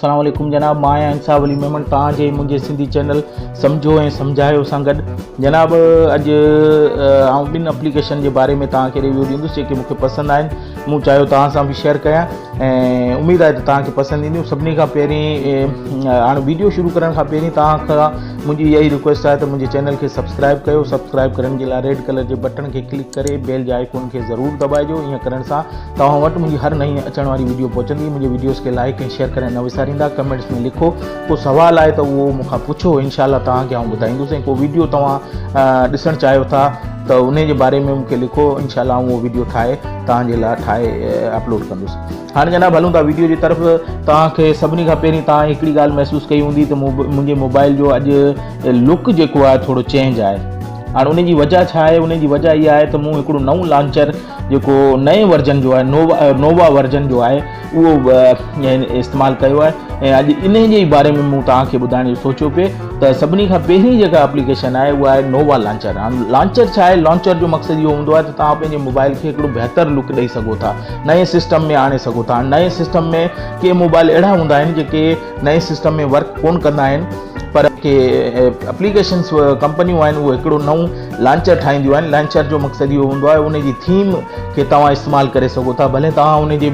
अस्सलाम वालेकुम जनाब, मां आहियां इंसाफ अली मेमन तव्हांजे मुंहिंजे सिंधी चैनल सम्झो ऐं सम्झायो सां गॾु। जनाब अॼु आउं ॿिनि एप्लीकेशन जे बारे में तव्हांखे रिव्यू ॾींदुसि जेके मूंखे पसंदि आहिनि। मूं चाहियो तव्हां सां बि शेयर कयां ऐं उमेदु आहे त तव्हांखे पसंदि ईंदियूं। सभिनी खां पहिरीं हाणे वीडियो शुरू करण खां पहिरीं तव्हां खां मुंहिंजी इहा ई रिक्वेस्ट आहे त मुंहिंजे चैनल खे सब्सक्राइब कयो। सब्सक्राइब करण जे लाइ रेड कलर जे बटन खे क्लिक करे बेल जे आइकॉन खे ज़रूरु दॿाइजो। ईअं करण सां तव्हां वटि मुंहिंजी हर नई अचण वारी वीडियो पहुचंदी। मुंहिंजे वीडियोज़ खे लाइक ऐं शेयर करणु न विसारींदा। कमेंट्स में लिखो, को सुवालु आहे त उहो मूंखां पुछो, इनशाला तव्हांखे आउं ॿुधाईंदुसि। ऐं को वीडियो तव्हां ॾिसणु चाहियो था त उन जे बारे में मूंखे लिखो, इनशाला उहो वीडियो ठाहे तव्हांजे लाइ ठाहे अपलोड कंदुसि। हाणे जनाब हलूं था वीडियो जी तरफ़। तव्हांखे सभिनी खां पहिरीं तव्हां हिकिड़ी ॻाल्हि महसूसु कई हूंदी त मुंहिंजे मोबाइल जो अॼु लुक जेको आहे थोरो चेंज आहे। हाणे उन जी वजह छा आहे? उन जी वजह इहा आहे त मूं हिकिड़ो नओं लॉन्चर जेको नए वर्जन जो आहे, नोवा वर्जन जो आहे, उहो इस्तेमालु कयो आहे। ऐं अॼु इन जे बारे में मूं तव्हांखे ॿुधाइण जो सोचियो पिए त सभिनी खां पहिरीं जेका एप्लीकेशन आहे उहा आहे नोवा लॉन्चर। हाणे लॉन्चर छा आहे? लॉन्चर जो मक़सदु इहो हूंदो आहे त तव्हां पंहिंजे मोबाइल खे हिकिड़ो बहितर लुक ॾेई सघो था, नए सिस्टम में आणे सघो था। नए सिस्टम में के मोबाइल अहिड़ा हूंदा आहिनि जेके नए सिस्टम में वर्क कोन कंदा आहिनि, पर के एप्लीकेशन्स कंपनियूं आहिनि उहे हिकिड़ो नओं लॉन्चर ठाहींदियूं आहिनि। लॉन्चर जो मक़सदु इहो हूंदो आहे उन जी थीम खे तव्हां इस्तेमालु करे सघो था। भले तव्हां उन जे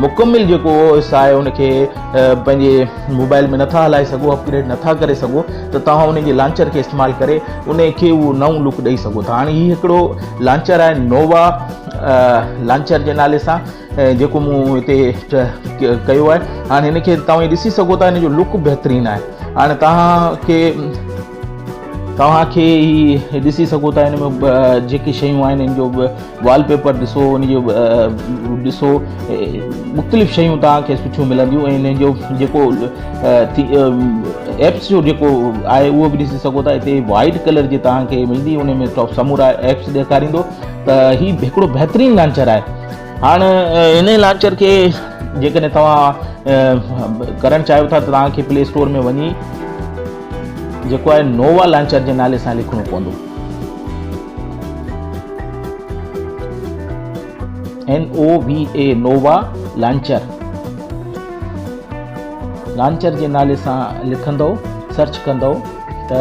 मुकमिल जेको हिस्सा आहे उनखे पंहिंजे मोबाइल में नथा हलाए सघो, अपग्रेड नथा करे सघो, त तव्हां उन जे लॉन्चर खे इस्तेमालु करे उन खे उहो नओं लुक ॾेई सघो था। हाणे हीउ हिकिड़ो लॉन्चर आहे नोवा लॉन्चर जे नाले सां, जेको मूं हिते कयो आहे। हाणे हिनखे तव्हां ॾिसी सघो था, हिन जो लुक बहितरीनु आहे। हाणे तव्हांखे ही ॾिसी सघो था, हिन में जेके शयूं आहिनि हिन जो वॉलपेपर ॾिसो, हुन जो ॾिसो, मुख़्तलिफ़ शयूं तव्हांखे सुठियूं मिलंदियूं। ऐं हिन जो जेको एप्स जो जेको आहे उहो बि ॾिसी सघो था। हिते वाइट कलर जी तव्हांखे मिलंदी, उन में समूरा एप्स ॾेखारींदो त हीउ हिकिड़ो बहितरीनु लॉन्चर आहे। हाणे हिन लॉन्चर खे जेकॾहिं तव्हां करणु चाहियो था त तव्हांखे प्ले स्टोर में वञी जेको आहे नोवा लॉन्चर जे नाले सां लिखणो पवंदो, NOVA नोवा लॉन्चर जे नाले सां लिखंदव, सर्च कंदव त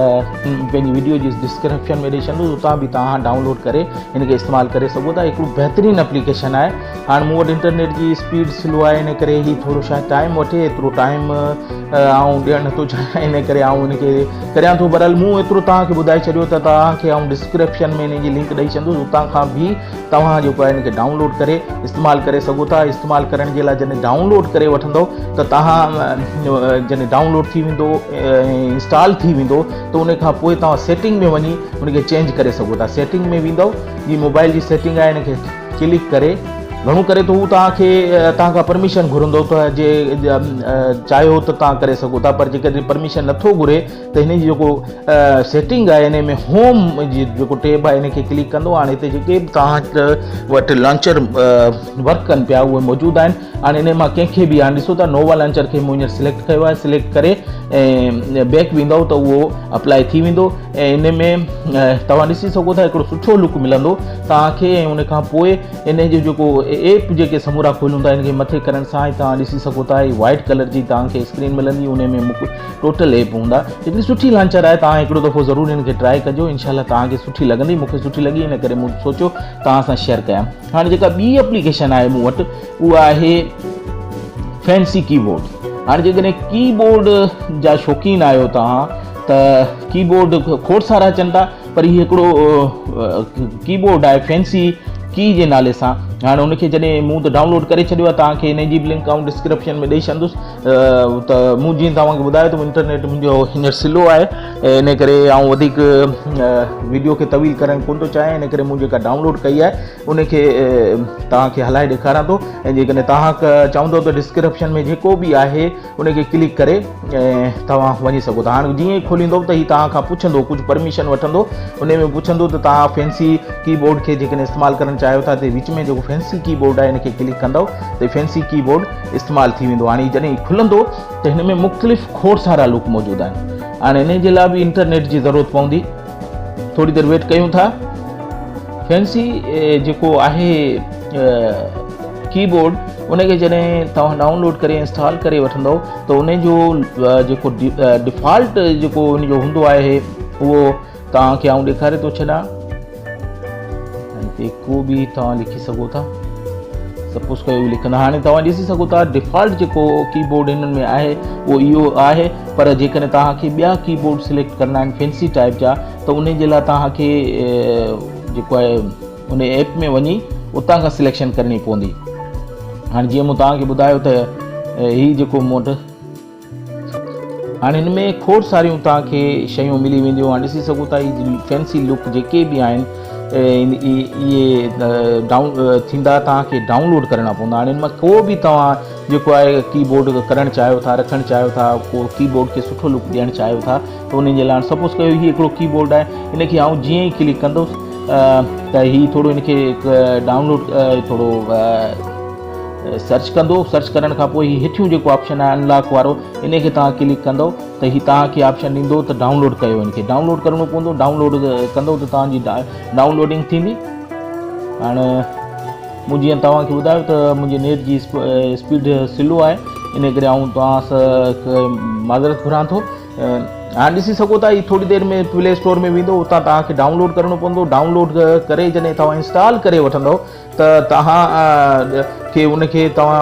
पंहिंजी वीडियो जी डिस्क्रिप्शन में ॾेई छॾंदुसि, उतां बि तव्हां डाउनलोड करे हिन खे इस्तेमालु करे सघो था। हिकिड़ो बहितरीनु एप्लीकेशन आहे। हाणे मूं वटि इंटरनेट जी स्पीड स्लो आहे, इन करे हीउ थोरो शायदि टाइम वठे, एतिरो टाइम आउं ॾियणु नथो चाहियां, इन करे आउं हिनखे करियां थो। बहरहाल मूं एतिरो तव्हांखे ॿुधाए छॾियो त तव्हांखे आउं डिस्क्रिप्शन में हिन जी लिंक ॾेई छॾंदुसि, उतां खां बि तव्हां जेको आहे हिनखे डाउनलोड करे इस्तेमालु करे सघो था। इस्तेमालु करण जे लाइ जॾहिं डाउनलोड करे वठंदव त तव्हां जॾहिं डाउनलोड थी वेंदो, इंस्टॉल थी वेंदो, त उन खां पोइ तव्हां सेटिंग में वञी उनखे चेंज करे सघो था। सेटिंग में वेंदव, जी मोबाइल जी सेटिंग आहे, हिनखे क्लिक करे घणो करे त हू तव्हांखां परमिशन घुरंदो, त जे चाहियो त तव्हां करे सघो था। पर जेकॾहिं परमिशन नथो घुरे त हिन जी जेको सेटिंग आहे, हिन में होम जी जेको टेब आहे, हिनखे क्लिक कंदो। हाणे हिते जेके बि तव्हां वटि लॉन्चर वर्क कनि पिया उहे मौजूदु आहिनि। हाणे हिन मां कंहिंखे बि हाणे ॾिसो था नोवा लॉन्चर खे मूं हींअर सिलेक्ट कयो आहे। सिलेक्ट करे ऐं बैक वेंदव त उहो अप्लाई थी वेंदो। ऐं हिन में तव्हां ॾिसी सघो था हिकिड़ो सुठो लुक मिलंदो तव्हांखे। ऐं उन खां पोइ इन जो जेको एप जेके समूरा खोलूं था, हिनखे मथे करण सां ई तव्हां ॾिसी सघो था वाइट कलर जी तव्हांखे स्क्रीन मिलंदी, उन में टोटल एप हूंदा। हिकिड़ी सुठी लॉन्चर आहे, तव्हां हिकिड़ो दफ़ो ज़रूरु हिनखे ट्राई कजो, इनशाला तव्हांखे सुठी लॻंदी। मूंखे सुठी लॻी, इन करे मूं सोचियो तव्हां सां शेयर कयां। हाणे जेका ॿी एप्लीकेशन आहे मूं वटि उहा आहे फैंसी कीबोर्ड। हाणे जेकॾहिं कीबोर्ड जा शौक़ीन आहियो तव्हां त कीबोर्ड खोड़ सारा अचनि था, पर हीउ हिकिड़ो कीबोर्ड आहे फैंसी की जे नाले सां। हाणे उनखे जॾहिं मूं त डाउनलोड करे छॾियो आहे, तव्हांखे हिन जी बि लिंक आउं डिस्क्रिप्शन में ॾेई छॾंदुसि। त मूं जीअं तव्हांखे ॿुधायो त इंटरनेट मुंहिंजो हींअर स्लो आहे, इन करे आउं वधीक वीडियो खे तवील करणु कोन थो चाहियां। इन करे मूं जेका डाउनलोड कई आहे उनखे तव्हांखे हलाए ॾेखारां थो। ऐं जेकॾहिं तव्हां चवंदव त डिस्क्रिप्शन में जेको बि आहे उनखे क्लिक करे तव्हां वञी सघो था। हाणे जीअं ई खोलींदव त हीउ तव्हां खां पुछंदो, कुझु परमिशन वठंदो, उन में पुछंदो त तव्हां फैंसी कीबोर्ड खे जेकॾहिं इस्तेमालु करणु चाहियो था, त विच में जेको फैंसी कीबोर्ड आहे हिनखे क्लिक कंदव त फैंसी कीबोर्ड इस्तेमालु थी वेंदो। हाणे जॾहिं खुलंदो त हिन में मुख़्तलिफ़ खोड़ सारा लुक मौजूदु आहिनि। हाणे हिन जे लाइ बि इंटरनेट जी ज़रूरत पवंदी, थोरी देरि वेट कयूं था। फैंसी जेको आहे कीबोर्ड उनखे जॾहिं तव्हां डाउनलोड करे इंस्टॉल करे वठंदव त उन जो जेको डिफॉल्ट जेको उन जो हूंदो आहे उहो तव्हांखे आउं ॾेखारे थो छॾां। हिते को बि तव्हां लिखी सघो था, सपोज़ कयो लिखंदा। हाणे तव्हां ॾिसी सघो था डिफॉल्ट जेको कीबोर्ड हिननि में आहे उहो इहो आहे, पर जेकॾहिं तव्हांखे ॿिया कीबोर्ड सिलेक्ट करणा आहिनि फैंसी टाइप जा त उन जे लाइ तव्हांखे जेको आहे उन ऐप में वञी उतां खां सिलेक्शन करणी पवंदी। हाणे जीअं मूं तव्हांखे ॿुधायो त हीअ जेको मूं वटि हाणे हिन में खोड़ सारियूं तव्हांखे शयूं मिली वेंदियूं। हाणे ॾिसी सघो था हीअ फैंसी लुक जेके बि आहिनि इहे थींदा, तव्हांखे डाउनलोड करणा पवंदा। हाणे हिन मां को बि तव्हां जेको आहे कीबोर्ड करणु चाहियो था, रखणु चाहियो था, को कीबोर्ड खे सुठो लुक ॾियणु चाहियो था त उन जे लाइ सपोज़ कयो हीअ हिकिड़ो कीबोर्ड आहे, हिनखे आउं जीअं ई क्लिक कंदुसि त हीअ थोरो हिनखे डाउनलोड थोरो सर्च कंदो। सर्च करण खां पोइ हीअ हेठियूं जेको ऑप्शन आहे अनलॉक वारो, इनखे तव्हां क्लिक कंदव त हीअ तव्हांखे ऑप्शन ॾींदो त डाउनलोड कयो। हिनखे डाउनलोड करिणो पवंदो। डाउनलोड कंदव त तव्हांजी डाउनलोडिंग थींदी। हाणे मूं जीअं तव्हांखे ॿुधायो त मुंहिंजी नेट जी स्पीड स्लो आहे, इन करे आउं तव्हां सां माज़रत घुरां थो। हाणे ॾिसी सघो था हीअ थोरी देरि में प्ले स्टोर में वेंदो, उतां तव्हांखे डाउनलोड करिणो पवंदो। डाउनलोड करे जॾहिं तव्हां इंस्टॉल करे वठंदव त तव्हां खे उनखे तव्हां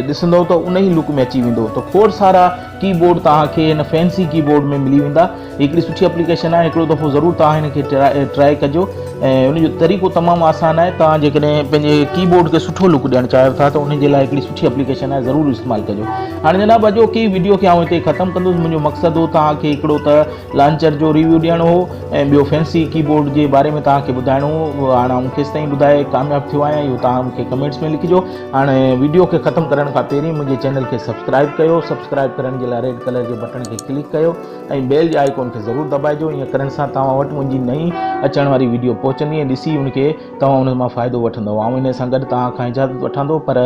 ॾिसंदव त उन ई लुक में अची वेंदो। त खोड़ सारा कीबोर्ड तव्हांखे हिन फैंसी कीबोर्ड में मिली वेंदा। हिकिड़ी सुठी एप्लीकेशन आहे, हिकिड़ो दफ़ो ज़रूरु तव्हां हिनखे ट्राए कजो ऐं उनजो तरीक़ो तमामु आसान आहे। तव्हां जेकॾहिं पंहिंजे कीबोर्ड खे सुठो लुक ॾियणु चाहियो था त उन जे लाइ हिकिड़ी सुठी एप्लीकेशन आहे, ज़रूरु इस्तेमालु कजो। हाणे जनाब अॼो की वीडियो खे आउं हिते ख़तमु कंदुसि। मुंहिंजो मक़सदु हो तव्हांखे हिकिड़ो त लॉन्चर जो रिव्यू ॾियणो हो ऐं ॿियो फैंसी कीबोर्ड जे बारे में तव्हांखे ॿुधाइणो हो। हाणे आउं केसि ताईं ॿुधाए कामयाबु थियो आहियां इहो तव्हां मूंखे कमेंट्स में लिखिजो। हाणे वीडियो खे ख़तमु करण खां पहिरीं मुंहिंजे चैनल खे सब्सक्राइब कयो। सब्सक्राइब करण जे लाइ रेड कलर जे बटन खे क्लिक कयो ऐं बेल जे आइकॉन खे ज़रूरु दॿाइजो। ईअं करण सां तव्हां वटि मुंहिंजी नई अचण वारी वीडियो पहुचंदी ऐं ॾिसी उनखे तव्हां उन मां फ़ाइदो वठंदव। ऐं इन सां गॾु तव्हां खां इजाज़त वठंदो, पर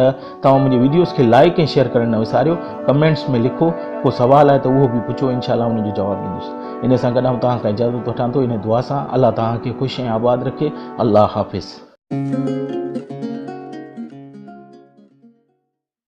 तव्हां मुंहिंजे वीडियोज़ खे लाइक ऐं शेयर करणु न विसारियो। कमेंट्स में लिखो, को सुवालु आहे त उहो बि पुछो, इंशाअल्लाह उनजो जवाबु ॾींदुसि। इन सां गॾु आउं तव्हां खां इजाज़त वठां थो इन दुआ सां। अल्लाह तव्हांखे ख़ुशि ऐं आबाद रखे। अल्लाह हाफ़िज़।